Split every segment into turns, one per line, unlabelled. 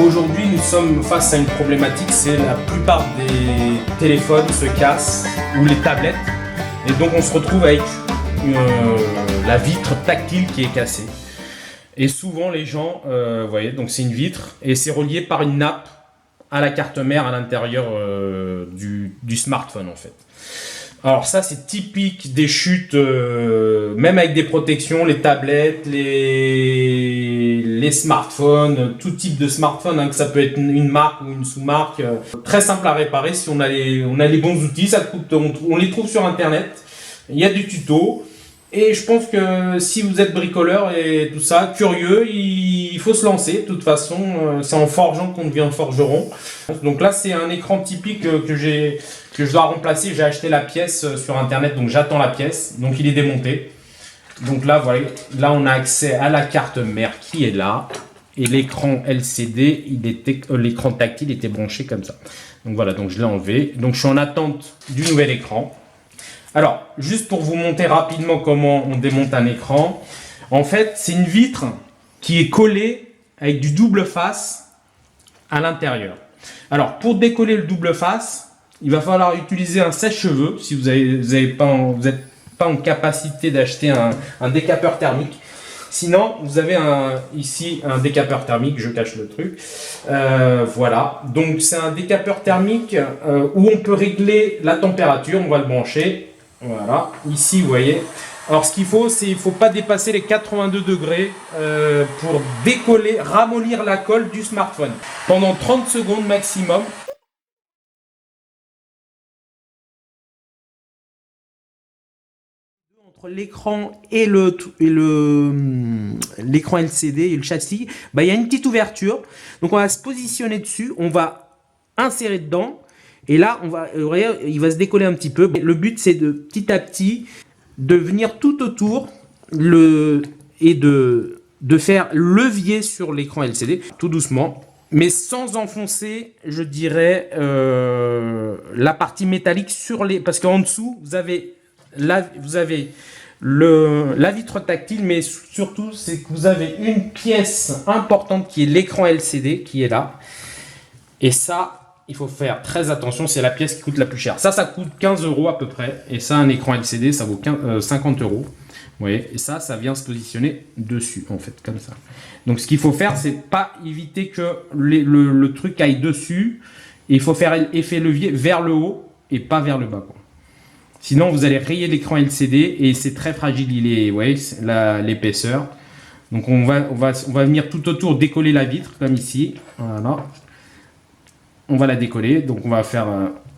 Aujourd'hui, nous sommes face à une problématique, c'est la plupart des téléphones se cassent ou les tablettes, et donc on se retrouve avec la vitre tactile qui est cassée. Et souvent les gens, vous voyez, donc c'est une vitre et c'est relié par une nappe à la carte mère à l'intérieur du smartphone en fait. Alors ça c'est typique des chutes, même avec des protections, les tablettes, les smartphones, tout type de smartphone, hein, que ça peut être une marque ou une sous-marque, très simple à réparer si on a les bons outils, ça coûte, on les trouve sur internet, il y a du tuto. Et je pense que si vous êtes bricoleur et tout ça, curieux, il faut se lancer. De toute façon, c'est en forgeant qu'on devient forgeron. Donc là, c'est un écran typique que je dois remplacer. J'ai acheté la pièce sur internet, donc j'attends la pièce. Donc il est démonté. Donc là, voilà, là on a accès à la carte mère qui est là. Et l'écran LCD, l'écran tactile était branché comme ça. Donc voilà, donc je l'ai enlevé. Donc je suis en attente du nouvel écran. Alors, juste pour vous montrer rapidement comment on démonte un écran, en fait, c'est une vitre qui est collée avec du double face à l'intérieur. Alors, pour décoller le double face, il va falloir utiliser un sèche-cheveux si vous n'êtes pas en capacité d'acheter un décapeur thermique. Sinon, vous avez ici un décapeur thermique, je cache le truc. Voilà, donc c'est un décapeur thermique où on peut régler la température, on va le brancher. Voilà, ici vous voyez. Alors ce qu'il faut, c'est il ne faut pas dépasser les 82 degrés pour décoller, ramollir la colle du smartphone. Pendant 30 secondes maximum. Entre l'écran et l'écran LCD et le châssis, il y a une petite ouverture. Donc on va se positionner dessus, on va insérer dedans. Et là, il va se décoller un petit peu. Le but, c'est de petit à petit de venir tout autour et de faire levier sur l'écran LCD, tout doucement, mais sans enfoncer, je dirais, la partie métallique parce qu'en dessous, vous avez la vitre tactile, mais surtout, c'est que vous avez une pièce importante qui est l'écran LCD qui est là. Et ça, il faut faire très attention, c'est la pièce qui coûte la plus chère. Ça coûte 15 € à peu près. Et ça, un écran LCD, ça vaut 50 €. Vous voyez, et ça vient se positionner dessus, en fait, comme ça. Donc, ce qu'il faut faire, c'est pas éviter que le truc aille dessus. Et il faut faire effet levier vers le haut et pas vers le bas, quoi. Sinon, vous allez rayer l'écran LCD et c'est très fragile. Vous voyez, l'épaisseur. Donc, on va venir tout autour décoller la vitre, comme ici. Voilà. On va la décoller, donc on va faire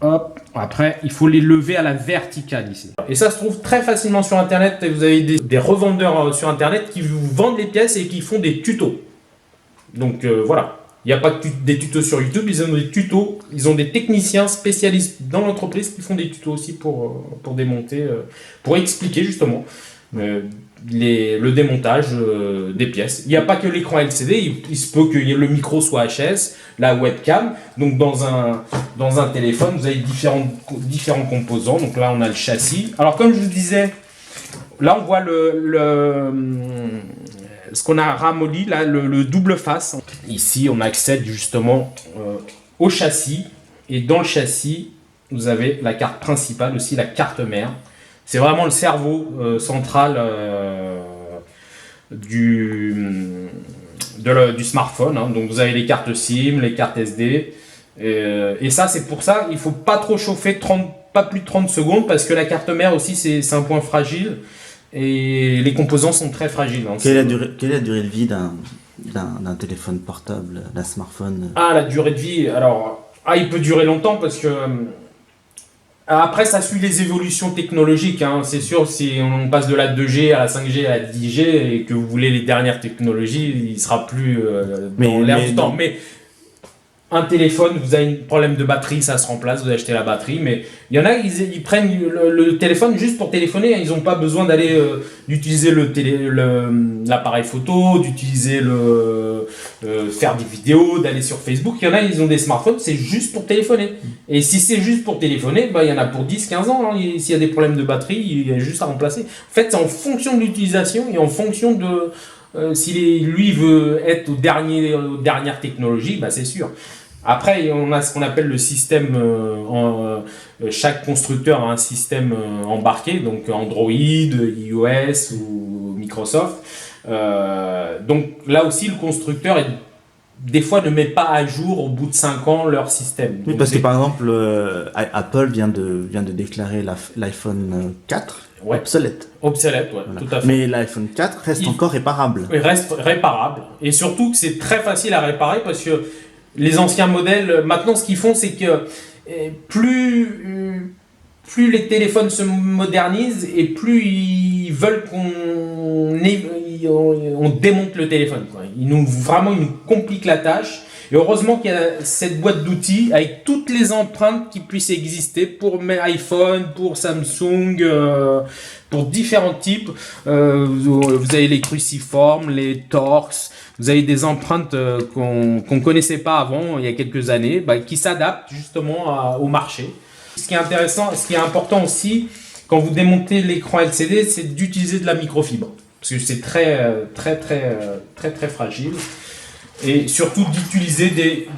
hop. Après, il faut les lever à la verticale ici. Et ça se trouve très facilement sur internet. Vous avez des revendeurs sur internet qui vous vendent les pièces et qui font des tutos. Donc voilà, il n'y a pas que des tutos sur YouTube, ils ont des tutos, ils ont des techniciens spécialistes dans l'entreprise qui font des tutos aussi pour démonter, pour expliquer justement le démontage des pièces. Il n'y a pas que l'écran LCD, il se peut que le micro soit HS, la webcam. Donc dans un téléphone, vous avez différents composants. Donc là, on a le châssis. Alors comme je vous disais, là on voit ce qu'on a ramolli, là, le double face. Ici, on accède justement au châssis. Et dans le châssis, vous avez la carte principale, aussi la carte mère. C'est vraiment le cerveau central du smartphone. Hein. Donc vous avez les cartes SIM, les cartes SD. Et ça, c'est pour ça, il ne faut pas trop chauffer, pas plus de 30 secondes, parce que la carte mère aussi, c'est un point fragile. Et les composants sont très fragiles. Hein.
Quelle est la durée de vie d'un téléphone portable, d'un smartphone?
Ah, la durée de vie, alors, il peut durer longtemps parce que... Après, ça suit les évolutions technologiques. Hein. C'est sûr, si on passe de la 2G à la 5G à la 10G et que vous voulez les dernières technologies, il ne sera plus dans l'air du temps. Mais un téléphone, vous avez un problème de batterie, ça se remplace, vous achetez la batterie. Mais il y en a, ils prennent le téléphone juste pour téléphoner. Ils n'ont pas besoin d'utiliser l'appareil photo, d'utiliser faire des vidéos, d'aller sur Facebook. Il y en a, ils ont des smartphones, c'est juste pour téléphoner. Et si c'est juste pour téléphoner, il y en a pour 10-15 ans. Hein. S'il y a des problèmes de batterie, il y a juste à remplacer. En fait, c'est en fonction de l'utilisation et en fonction Lui veut être aux dernières technologies, bah c'est sûr. Après, on a ce qu'on appelle le système. Chaque constructeur a un système embarqué, donc Android, iOS ou Microsoft. Donc là aussi, le constructeur des fois ne met pas à jour au bout de 5 ans leur système.
Oui,
Donc,
parce que par exemple, Apple vient de déclarer l'iPhone 4 obsolète.
Obsolète, ouais,
Voilà.
tout à fait.
Mais l'iPhone 4 reste encore réparable.
Il reste réparable. Et surtout que c'est très facile à réparer parce que les anciens modèles, maintenant ce qu'ils font, c'est que plus les téléphones se modernisent et plus ils veulent on démonte le téléphone, quoi. Ils nous compliquent la tâche. Et heureusement qu'il y a cette boîte d'outils avec toutes les empreintes qui puissent exister pour iPhone, pour Samsung, pour différents types. Vous avez les cruciformes, les torx. Vous avez des empreintes qu'on connaissait pas avant, il y a quelques années, qui s'adaptent justement au marché. Ce qui est intéressant, ce qui est important aussi, quand vous démontez l'écran LCD, c'est d'utiliser de la microfibre. Parce que c'est très fragile. Et surtout d'utiliser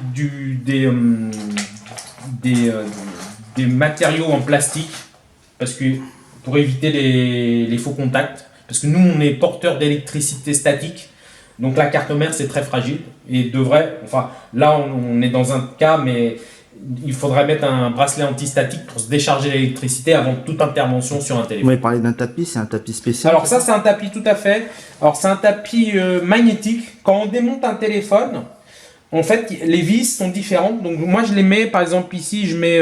des matériaux en plastique, parce que pour éviter les faux contacts. Parce que nous, on est porteur d'électricité statique. Donc la carte mère, c'est très fragile. Et là, on est dans un cas, mais il faudrait mettre un bracelet antistatique pour se décharger l'électricité avant toute intervention sur un téléphone.
Vous m'avez parlé d'un tapis, c'est un tapis spécial.
Alors ça, c'est un tapis tout à fait. Alors c'est un tapis magnétique. Quand on démonte un téléphone, en fait, les vis sont différentes. Donc moi, je les mets, par exemple, ici, je mets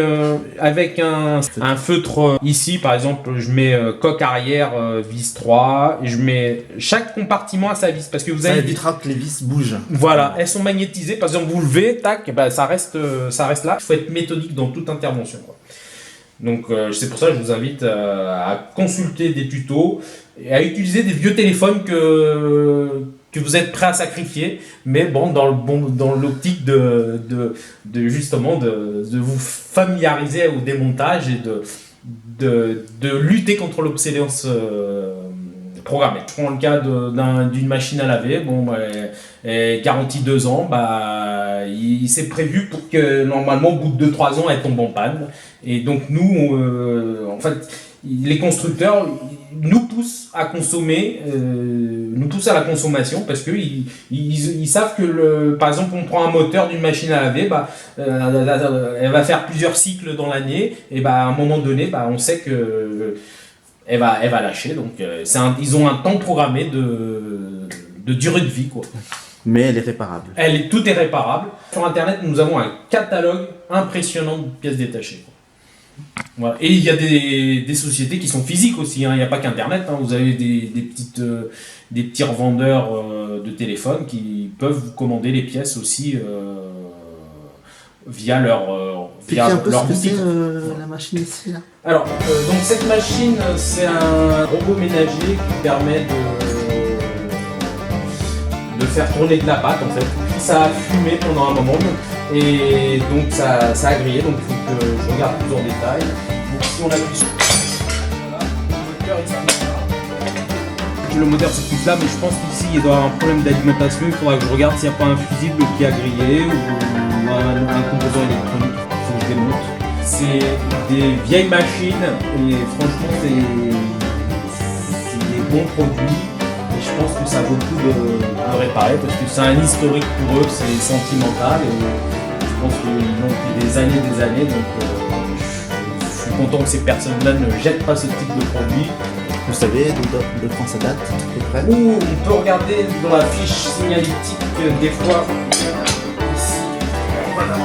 avec un feutre. Ici, par exemple, je mets coque arrière, vis 3. Et je mets chaque compartiment à sa vis. Parce que vous avez...
Ça évitera que les vis bougent.
Voilà, elles sont magnétisées. Par exemple, vous levez, tac, ça reste là. Il faut être méthodique dans toute intervention, quoi. Donc c'est pour ça que je vous invite à consulter des tutos et à utiliser des vieux téléphones que vous êtes prêt à sacrifier, mais bon, dans l'optique de vous familiariser au démontage et de lutter contre l'obsolescence programmée. Je prends le cas d'une machine à laver, garantie 2 ans, il s'est prévu pour que normalement au bout de 2-3 ans elle tombe en panne. Et donc nous, en fait, les constructeurs nous poussent à consommer, nous poussent à la consommation parce que ils savent que par exemple on prend un moteur d'une machine à laver, elle va faire plusieurs cycles dans l'année et à un moment donné, on sait que elle va lâcher. Donc ils ont un temps programmé de durée de vie, quoi.
Mais elle est réparable.
Tout est réparable. Sur Internet, nous avons un catalogue impressionnant de pièces détachées, quoi. Voilà. Et il y a des sociétés qui sont physiques aussi, il n'y a pas qu'Internet, vous avez des petits revendeurs de téléphones qui peuvent vous commander les pièces aussi via leur boutique.
La machine ici, là.
Alors, donc cette machine, c'est un robot ménager qui permet de faire tourner de la pâte, en fait. Ça a fumé pendant un moment. Et donc ça a grillé, donc il faut que je regarde plus en détail. Donc si on appuie sur... Voilà, le moteur il s'arrête là. Le moteur c'est plus là, mais je pense qu'ici il doit y avoir un problème d'alimentation. Il faudra que je regarde s'il n'y a pas un fusible qui a grillé ou un composant électronique. Il faut que je démonte. C'est des vieilles machines et franchement c'est des bons produits. Et je pense que ça vaut le coup de réparer parce que c'est un historique pour eux, c'est sentimental. Et je pense qu'ils l'ont depuis des années, donc je suis content que ces personnes-là ne jettent pas ce type de produit.
Vous savez de quand ça date à peu près?
Ou on peut regarder dans la fiche signalétique des fois. Ici, voilà,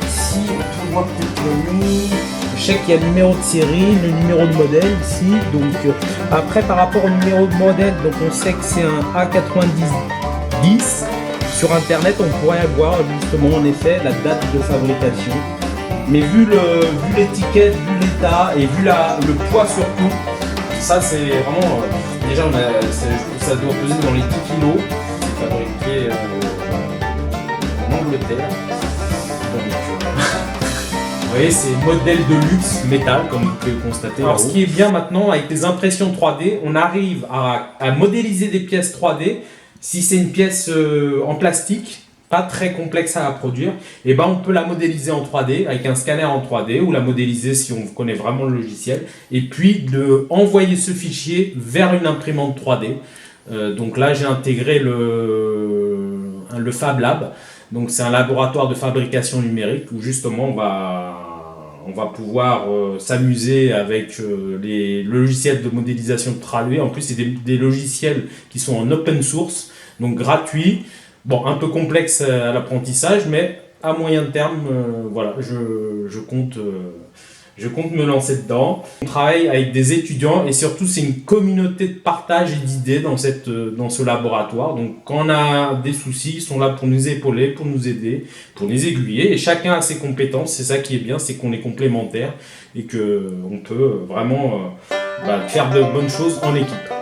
ici on peut voir peut-être le nom. Je sais qu'il y a le numéro de série, le numéro de modèle ici. Donc après par rapport au numéro de modèle, donc on sait que c'est un A9010. Sur internet, on pourrait avoir justement en effet la date de fabrication. Mais vu l'étiquette, vu l'état et vu le poids surtout, ça c'est vraiment. Déjà, ça doit peser dans les 10 kg. C'est fabriqué en Angleterre. Vous voyez, c'est modèle de luxe métal, comme vous pouvez le constater. Alors, ce qui est bien maintenant, avec les impressions 3D, on arrive à modéliser des pièces 3D. Si c'est une pièce en plastique, pas très complexe à produire, et ben on peut la modéliser en 3D avec un scanner en 3D ou la modéliser si on connaît vraiment le logiciel, et puis de envoyer ce fichier vers une imprimante 3D. Donc là, j'ai intégré le Fab Lab. Donc c'est un laboratoire de fabrication numérique où justement on va pouvoir s'amuser avec les logiciels de modélisation 3D. En plus, c'est des logiciels qui sont en open source, donc gratuits. Bon, un peu complexe à l'apprentissage, mais à moyen terme, voilà, je compte me lancer dedans. On travaille avec des étudiants et surtout c'est une communauté de partage et d'idées dans ce laboratoire. Donc quand on a des soucis, ils sont là pour nous épauler, pour nous aider, pour nous aiguiller. Et chacun a ses compétences. C'est ça qui est bien, c'est qu'on est complémentaires et qu'on peut vraiment faire de bonnes choses en équipe.